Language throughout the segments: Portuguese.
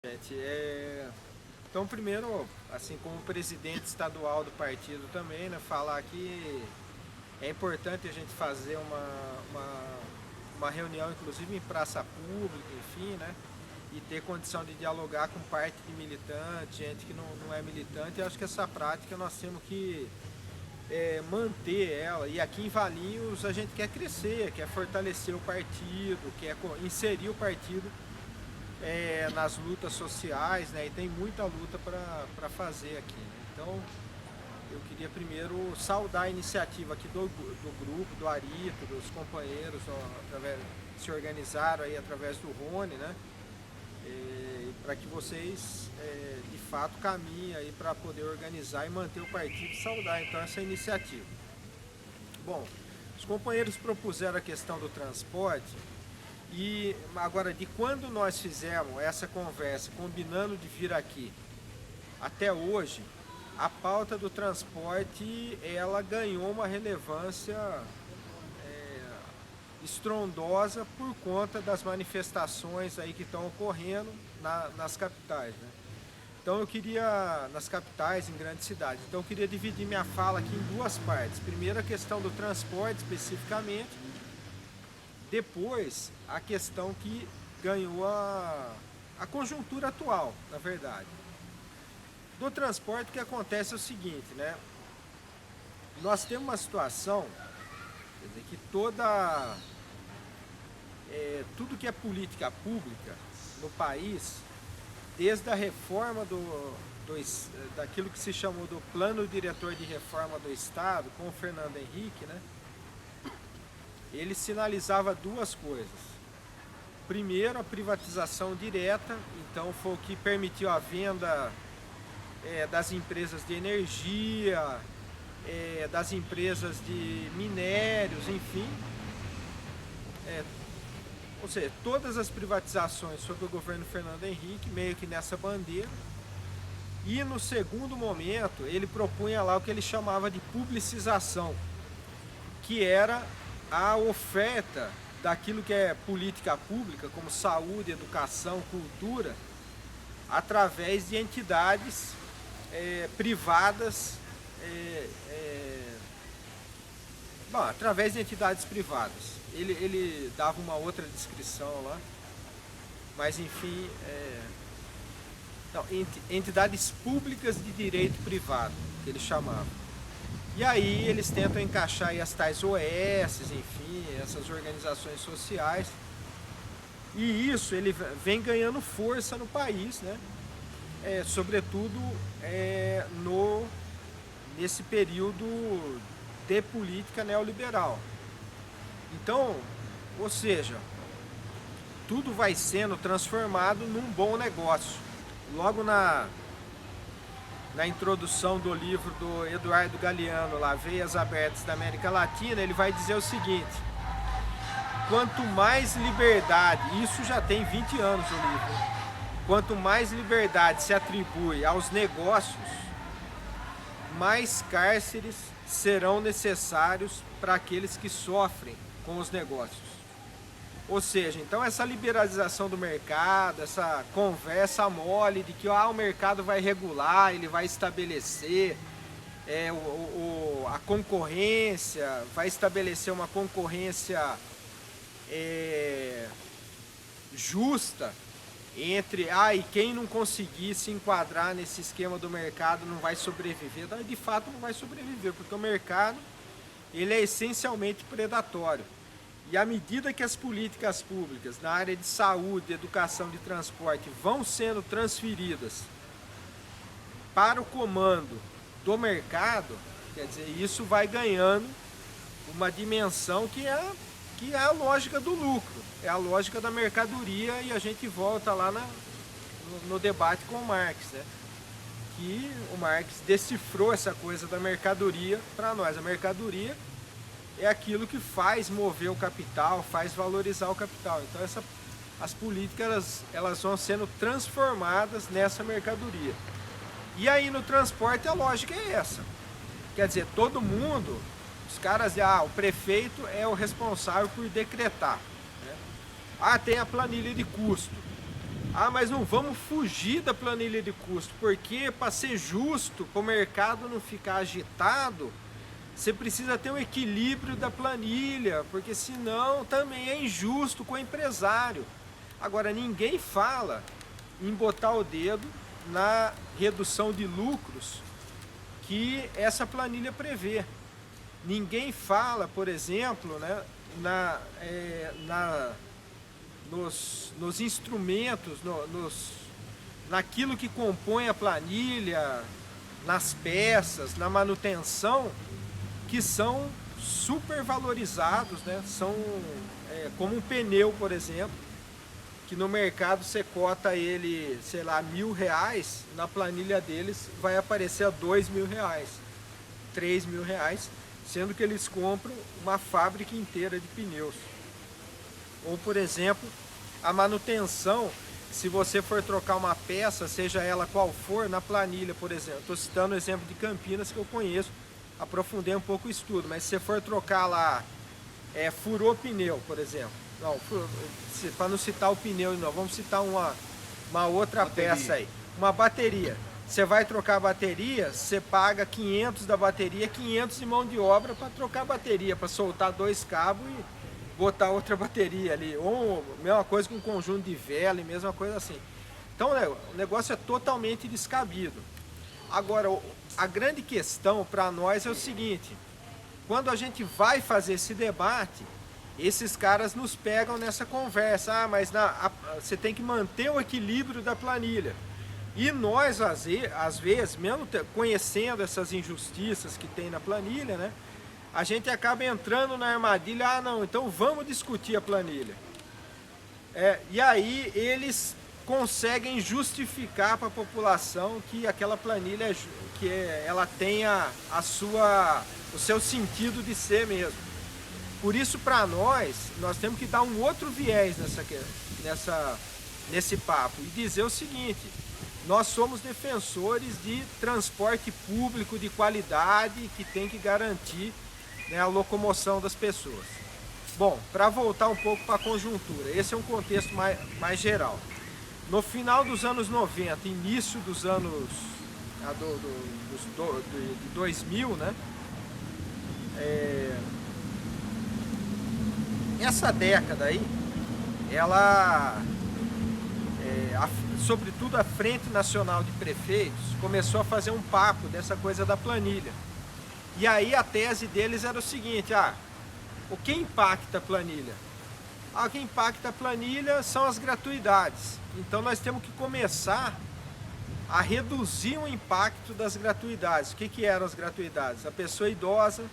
Gente, então primeiro, assim como presidente estadual do partido também, né, falar que é importante a gente fazer uma reunião, inclusive em praça pública, enfim, né, e ter condição de dialogar com parte de militante, gente que não é militante. Eu acho que essa prática nós temos que manter ela. E aqui em Valinhos a gente quer crescer, quer fortalecer o partido, quer inserir o partido nas lutas sociais, né? E tem muita luta para fazer aqui, né? Então eu queria primeiro saudar a iniciativa aqui do grupo, do Arito, dos companheiros, se organizaram aí através do Rony, né? Para que vocês de fato caminhem aí para poder organizar e manter o partido e saudar então essa iniciativa. Bom, os companheiros propuseram a questão do transporte. E agora, de quando nós fizemos essa conversa, combinando de vir aqui, até hoje, a pauta do transporte, ela ganhou uma relevância estrondosa por conta das manifestações aí que estão ocorrendo nas capitais, né? Então eu queria, nas capitais, em grandes cidades, então eu queria dividir minha fala aqui em duas partes. Primeiro a questão do transporte especificamente, depois, a questão que ganhou a conjuntura atual, na verdade. Do transporte, o que acontece é o seguinte, né? Nós temos uma situação, quer dizer, que tudo que é política pública no país, desde a reforma daquilo que se chamou do Plano Diretor de Reforma do Estado, com o Fernando Henrique, né? Ele sinalizava duas coisas. Primeiro, a privatização direta, então foi o que permitiu a venda das empresas de energia, das empresas de minérios, enfim. Ou seja, todas as privatizações sob o governo Fernando Henrique, meio que nessa bandeira. E no segundo momento, ele propunha lá o que ele chamava de publicização, que era a oferta daquilo que é política pública, como saúde, educação, cultura, através de entidades privadas, através de entidades privadas. Ele dava uma outra descrição lá, mas enfim, entidades públicas de direito privado, que ele chamava. E aí eles tentam encaixar aí as tais OS, enfim, essas organizações sociais. E isso ele vem ganhando força no país, né? Sobretudo nesse período de política neoliberal. Então, ou seja, tudo vai sendo transformado num bom negócio. Logo na introdução do livro do Eduardo Galeano, lá, Veias Abertas da América Latina, ele vai dizer o seguinte: quanto mais liberdade, isso já tem 20 anos o livro, quanto mais liberdade se atribui aos negócios, mais cárceres serão necessários para aqueles que sofrem com os negócios. Ou seja, então essa liberalização do mercado, essa conversa mole de que o mercado vai regular, ele vai estabelecer a concorrência, vai estabelecer uma concorrência justa entre e quem não conseguir se enquadrar nesse esquema do mercado não vai sobreviver. De fato não vai sobreviver, porque o mercado ele é essencialmente predatório. E à medida que as políticas públicas na área de saúde, educação e transporte vão sendo transferidas para o comando do mercado, quer dizer, isso vai ganhando uma dimensão que é a lógica do lucro, é a lógica da mercadoria, e a gente volta lá no debate com o Marx, né? Que o Marx decifrou essa coisa da mercadoria para nós. A mercadoria é aquilo que faz mover o capital, faz valorizar o capital. Então as políticas elas vão sendo transformadas nessa mercadoria. E aí no transporte a lógica é essa. Quer dizer, todo mundo, os caras dizem, o prefeito é o responsável por decretar, né? Tem a planilha de custo. Ah, mas não vamos fugir da planilha de custo, porque para ser justo, para o mercado não ficar agitado, você precisa ter um equilíbrio da planilha, porque senão também é injusto com o empresário. Agora, ninguém fala em botar o dedo na redução de lucros que essa planilha prevê. Ninguém fala, por exemplo, né, nos instrumentos, naquilo que compõe a planilha, nas peças, na manutenção, que são super valorizados, né? São como um pneu, por exemplo, que no mercado você cota ele, sei lá, R$1.000, na planilha deles vai aparecer a R$2.000, R$3.000, sendo que eles compram uma fábrica inteira de pneus. Ou, por exemplo, a manutenção, se você for trocar uma peça, seja ela qual for, na planilha, por exemplo, estou citando o exemplo de Campinas que eu conheço, aprofundei um pouco o estudo, mas se você for trocar lá, furou pneu, por exemplo, não, para não citar o pneu, não, vamos citar uma outra peça aí, uma bateria. Você vai trocar a bateria, você paga 500 da bateria, 500 de mão de obra para trocar a bateria, para soltar 2 cabos e botar outra bateria ali. Ou mesma coisa com um conjunto de vela e mesma coisa assim. Então, né, o negócio é totalmente descabido. Agora, a grande questão para nós é o seguinte: quando a gente vai fazer esse debate, esses caras nos pegam nessa conversa. Ah, mas você tem que manter o equilíbrio da planilha. E nós, às vezes, mesmo conhecendo essas injustiças que tem na planilha, né, a gente acaba entrando na armadilha. Ah, não, então vamos discutir a planilha. E aí eles conseguem justificar para a população que aquela planilha ela tenha o seu sentido de ser mesmo. Por isso, para nós temos que dar um outro viés nesse papo e dizer o seguinte: nós somos defensores de transporte público de qualidade que tem que garantir, né, a locomoção das pessoas. Bom, para voltar um pouco para a conjuntura, esse é um contexto mais geral. No final dos anos 90, início dos anos de 2000, né, essa década aí, ela, sobretudo a Frente Nacional de Prefeitos, começou a fazer um papo dessa coisa da planilha. E aí a tese deles era o seguinte: o que impacta a planilha? O que impacta a planilha são as gratuidades. Então nós temos que começar a reduzir o impacto das gratuidades. O que eram as gratuidades? A pessoa idosa,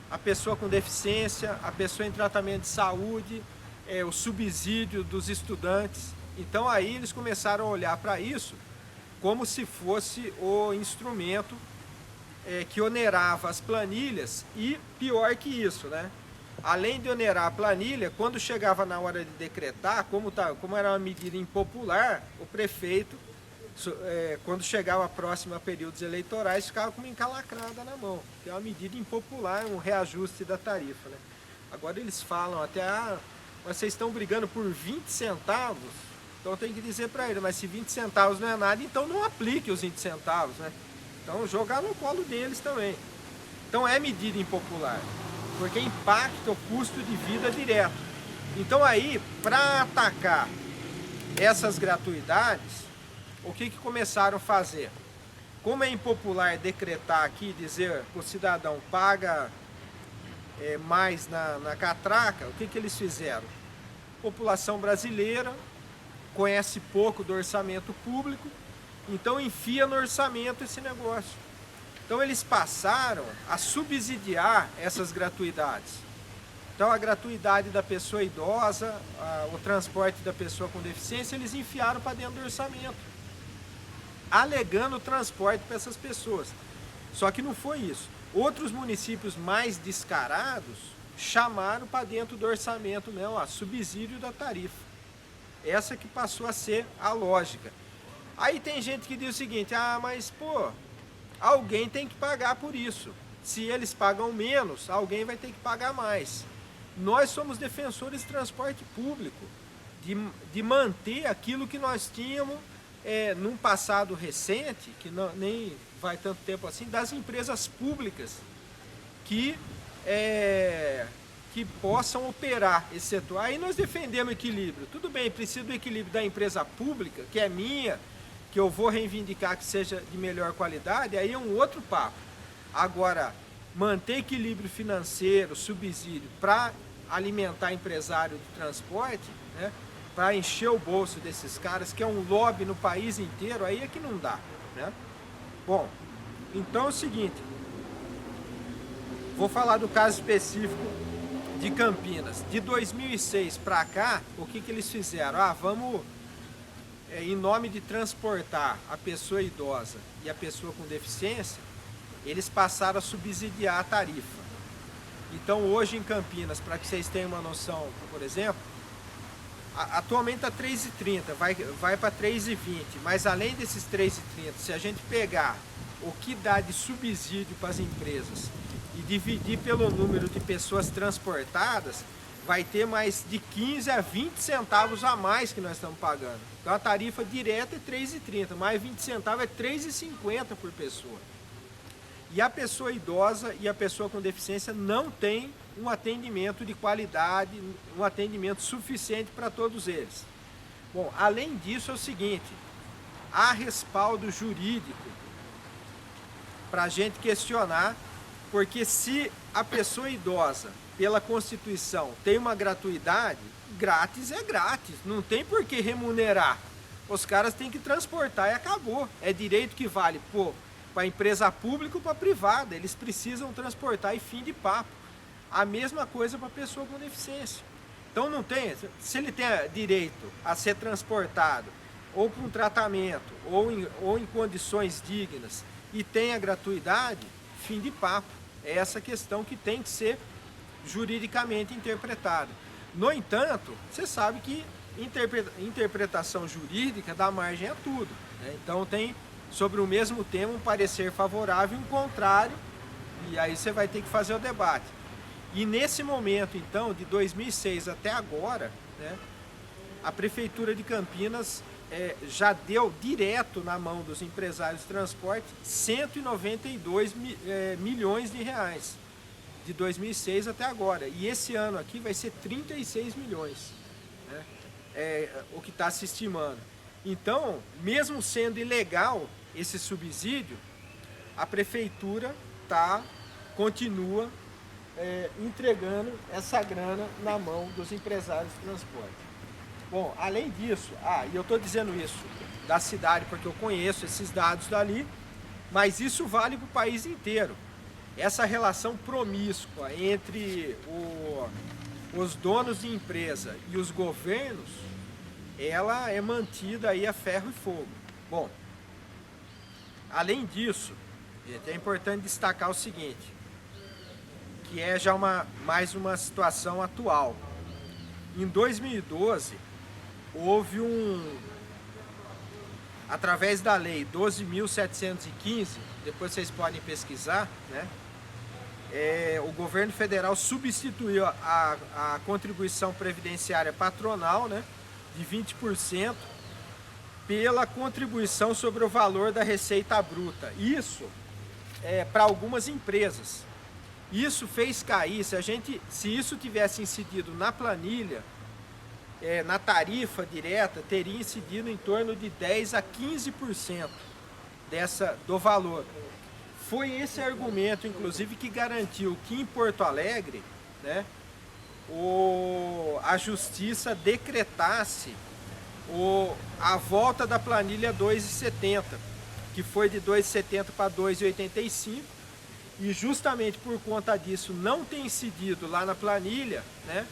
a pessoa com deficiência, a pessoa em tratamento de saúde, o subsídio dos estudantes. Então aí eles começaram a olhar para isso como se fosse o instrumento que onerava as planilhas. E pior que isso, né? Além de onerar a planilha, quando chegava na hora de decretar, como era uma medida impopular, o prefeito, quando chegava próximo a períodos eleitorais, ficava com uma encalacrada na mão, que é uma medida impopular, um reajuste da tarifa, né? Agora eles falam até: mas vocês estão brigando por 20 centavos, então tem que dizer para ele: mas se 20 centavos não é nada, então não aplique os 20 centavos, né? Então jogar no colo deles também. Então é medida impopular, porque impacta o custo de vida direto. Então aí, para atacar essas gratuidades, o que começaram a fazer? Como é impopular decretar aqui, dizer que o cidadão paga mais na catraca, o que eles fizeram? A população brasileira conhece pouco do orçamento público, então enfia no orçamento esse negócio. Então eles passaram a subsidiar essas gratuidades. Então a gratuidade da pessoa idosa, o transporte da pessoa com deficiência, eles enfiaram para dentro do orçamento, alegando o transporte para essas pessoas. Só que não foi isso. Outros municípios mais descarados chamaram para dentro do orçamento mesmo, subsídio da tarifa. Essa que passou a ser a lógica. Aí tem gente que diz o seguinte: mas pô, alguém tem que pagar por isso. Se eles pagam menos, alguém vai ter que pagar mais. Nós somos defensores de transporte público, de manter aquilo que nós tínhamos num passado recente, que não, nem vai tanto tempo assim, das empresas públicas que possam operar esse setor. Aí nós defendemos equilíbrio. Tudo bem, precisa do equilíbrio da empresa pública, que é minha, que eu vou reivindicar que seja de melhor qualidade, aí é um outro papo. Agora, manter equilíbrio financeiro, subsídio para alimentar empresário de transporte, né, para encher o bolso desses caras, que é um lobby no país inteiro, aí é que não dá, né? Bom, então é o seguinte, vou falar do caso específico de Campinas. De 2006 para cá, o que eles fizeram? Vamos, em nome de transportar a pessoa idosa e a pessoa com deficiência, eles passaram a subsidiar a tarifa. Então hoje em Campinas, para que vocês tenham uma noção, por exemplo, atualmente está R$3,30, vai para R$3,20, mas além desses R$3,30, se a gente pegar o que dá de subsídio para as empresas e dividir pelo número de pessoas transportadas, vai ter mais de 15 a 20 centavos a mais que nós estamos pagando. Então a tarifa direta é R$3,30, mais 20 centavos é R$3,50 por pessoa. E a pessoa idosa e a pessoa com deficiência não tem um atendimento de qualidade, um atendimento suficiente para todos eles. Bom, além disso é o seguinte, há respaldo jurídico para a gente questionar, porque se a pessoa idosa, pela Constituição, tem uma gratuidade, grátis é grátis, não tem por que remunerar. Os caras têm que transportar e acabou. É direito que vale para a empresa pública ou para a privada, eles precisam transportar e fim de papo. A mesma coisa para a pessoa com deficiência. Então não tem, se ele tem direito a ser transportado ou para um tratamento ou em condições dignas e tem a gratuidade, fim de papo. É essa questão que tem que ser juridicamente interpretada. No entanto, você sabe que interpretação jurídica dá margem a tudo, né? Então tem sobre o mesmo tema um parecer favorável e um contrário, e aí você vai ter que fazer o debate. E nesse momento, então, de 2006 até agora, né, a Prefeitura de Campinas já deu direto na mão dos empresários de transporte 192 milhões de reais, de 2006 até agora. E esse ano aqui vai ser 36 milhões, né, o que está se estimando. Então, mesmo sendo ilegal esse subsídio, a Prefeitura continua entregando essa grana na mão dos empresários de transporte. Bom, além disso, e eu estou dizendo isso da cidade porque eu conheço esses dados dali, mas isso vale para o país inteiro. Essa relação promíscua entre os donos de empresa e os governos, ela é mantida aí a ferro e fogo. Bom, além disso, é importante destacar o seguinte, que é já mais uma situação atual. Em 2012, houve através da lei 12.715, depois vocês podem pesquisar, né? O governo federal substituiu a contribuição previdenciária patronal, né, de 20% pela contribuição sobre o valor da receita bruta. Isso para algumas empresas. Isso fez cair, se isso tivesse incidido na planilha, na tarifa direta, teria incidido em torno de 10 a 15% do valor. Foi esse argumento, inclusive, que garantiu que em Porto Alegre, né, a justiça decretasse a volta da planilha 2,70, que foi de 2,70 para 2,85, e justamente por conta disso não ter incidido lá na planilha, né,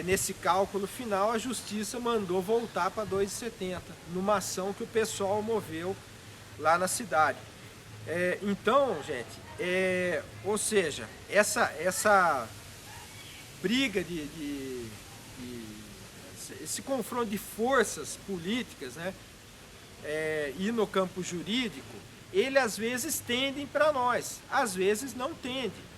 nesse cálculo final, a justiça mandou voltar para 2,70, numa ação que o pessoal moveu lá na cidade. Então, gente, ou seja, essa briga esse confronto de forças políticas, né, e no campo jurídico, ele às vezes tendem para nós, às vezes não tende.